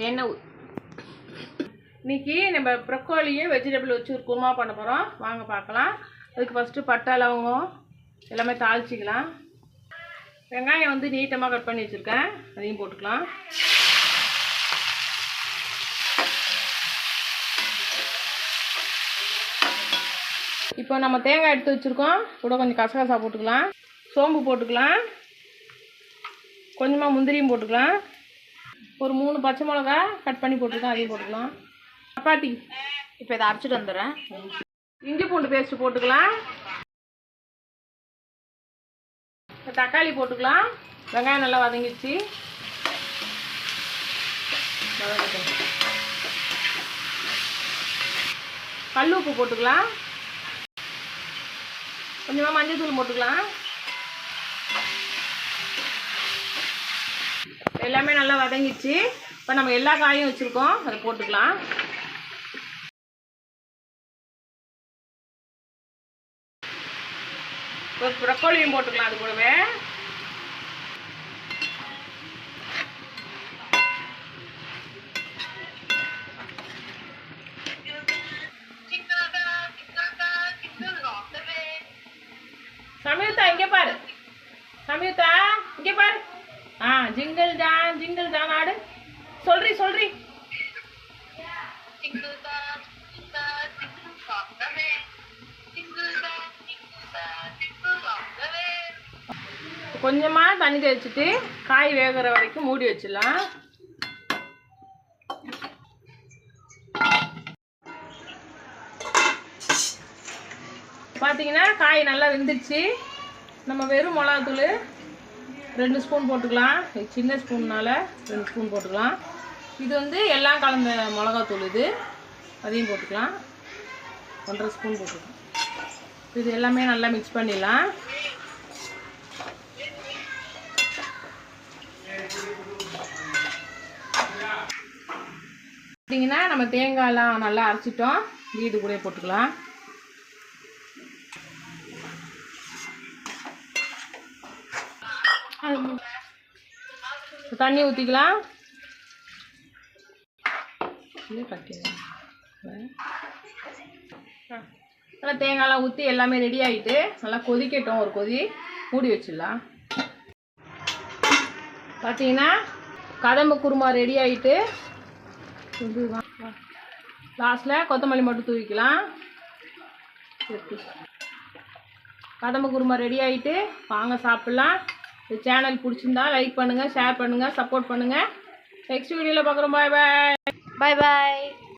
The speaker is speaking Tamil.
எண்ணெய் இன்னைக்கு நம்ம ப்ரொக்கோலியும் வெஜிடபிள் வச்சு ஒரு குருமா பண்ண போகிறோம். வாங்க பார்க்கலாம். அதுக்கு ஃபஸ்ட்டு பட்டை லவங்கம் எல்லாமே தாளிச்சிக்கலாம். வெங்காயம் வந்து நீட்டமாக கட் பண்ணி வச்சுருக்கேன், அதையும் போட்டுக்கலாம். இப்போ நம்ம தேங்காய் எடுத்து வச்சுருக்கோம், கூட கொஞ்சம் கசகசா போட்டுக்கலாம், சோம்பு போட்டுக்கலாம், கொஞ்சமாக முந்திரியும் போட்டுக்கலாம், ஒரு 3 பச்சை மிளகா கட் பண்ணி போட்டுக்கலாம், அதையும் போட்டுக்கலாம். சப்பாத்தி இப்போ இதை அரைச்சிட்டு வந்துடுறேன். இஞ்சி பூண்டு பேஸ்ட்டு போட்டுக்கலாம். தக்காளி போட்டுக்கலாம். வெங்காயம் நல்லா வதங்கிடுச்சு. கல் உப்பு போட்டுக்கலாம். கொஞ்சமாக மஞ்சள் தூள் போட்டுக்கலாம். எல்லாமே நல்லா வதங்கிடுச்சு. இப்போ நம்ம எல்லா காயும் வச்சுருக்கோம், அதை போட்டுக்கலாம். ஒரு ப்ரொக்கோலியும் போட்டுக்கலாம் அது கூடவே. சமயுத்தா இங்கே பாரு, சமயுத்தா இங்கே பாரு. ஜிங்கிள் ஜான் ஆடு. சொல்றி கொஞ்சமாக தண்ணி தெளிச்சுட்டு காய் வேகிற வரைக்கும் மூடி வச்சிடலாம். பார்த்தீங்கன்னா காய் நல்லா வெந்துடுச்சு. நம்ம வெறும் மிளகாத்தூள் 2 ஸ்பூன் போட்டுக்கலாம். சின்ன ஸ்பூன்னால் 2 ஸ்பூன் போட்டுக்கலாம். இது வந்து எல்லாம் கலந்த மிளகாத்தூள், இது அதையும் போட்டுக்கலாம். 1.5 ஸ்பூன் போட்டுக்கலாம். இது எல்லாமே நல்லா மிக்ஸ் பண்ணிடலாம். பார்த்தீங்கன்னா நம்ம தேங்காயெல்லாம் நல்லா அரைச்சிட்டோம், இது கூட போட்டுக்கலாம். தண்ணி ஊற்றிக்கலாம். நல்லா தேங்காயெல்லாம் ஊற்றி எல்லாமே ரெடி ஆகிட்டு நல்லா கொதிக்கட்டும். ஒரு கொதி மூடி வச்சிடலாம். பார்த்தீங்கன்னா கதம்பு குருமா ரெடி ஆகிட்டு லாஸ்ட்டில் கொத்தமல்லி மட்டும் தூவிக்கலாம். கதம்பு குருமா ரெடி ஆகிட்டு வாங்க சாப்பிட்லாம். இந்த சேனல் பிடிச்சிருந்தா லைக் பண்ணுங்கள், ஷேர் பண்ணுங்கள், சப்போர்ட் பண்ணுங்கள். நெக்ஸ்ட் வீடியோவில் பார்க்குறோம். பாய் பாய்.